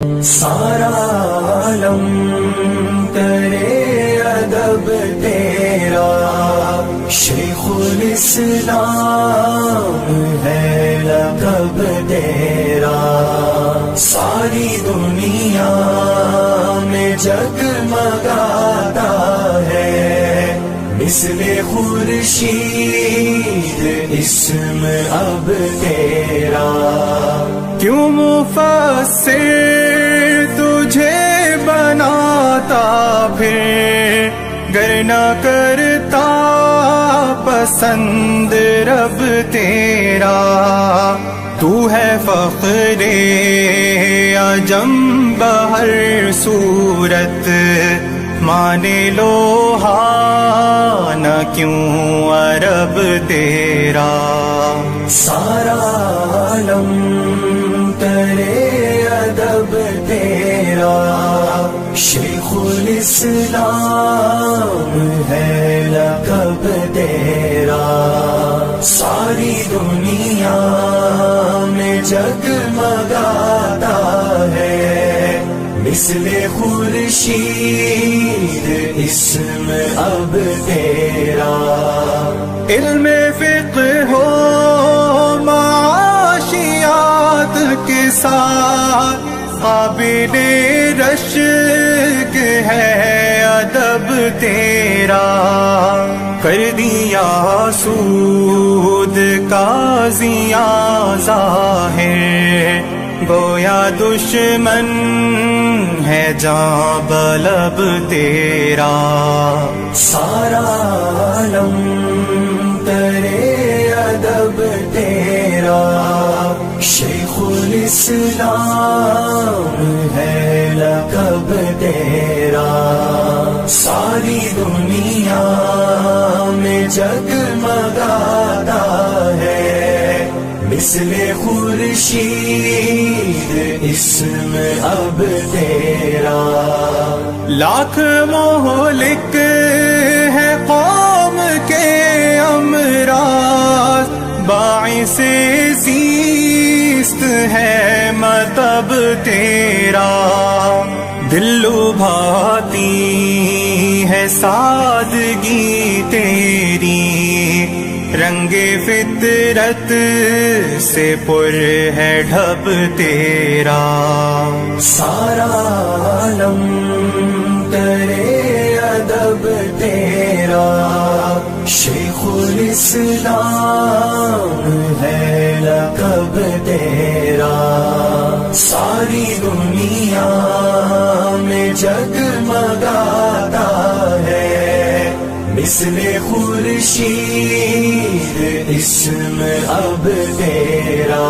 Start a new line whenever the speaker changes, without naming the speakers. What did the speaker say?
سارا عالم کرے ادب تیرا، شیخ الاسلام ہے لقب تیرا، ساری دنیا میں جگمگاتا ہے مثل خورشید اسم اب تیرا۔
کیوں مفسر تجھے بناتا پھر گر نہ کرتا پسند رب تیرا، تو ہے فخر عجم بہر صورت، مانے لوہا نہ کیوں عرب تیرا۔
سارا عالم کرے ادب تیرا، شیخ الاسلام ہے لقب تیرا، ساری دنیا میں جگمگاتا ہے مثل خورشید اسم اب تیرا۔
علم فقہ ہو معاشیات کے ساتھ قابل رشک ہے ادب تیرا، کر دیا سود قاضیاں ظاہر، گویا دشمن ہے جاں بلب تیرا۔
سارا عالم کرے ادب تیرا، شیخ الاسلام ہے لقب تیرا، ساری دنیا میں جگمگاتا ہے مثل خورشید اسم اب تیرا۔
لاکھ مہلک ہے قوم کے امراض، باعث زیست ہے مطب تیرا، دل لبھاتی ہے سادگی تیری، رنگ فطرت سے پر ہے ڈھب تیرا۔
سارا عالم کرے ادب تیرا، شیخ الاسلام ہے لقب تیرا، ساری دنیا میں جگمگاتا ہے مثل خورشید اسم اب تیرا۔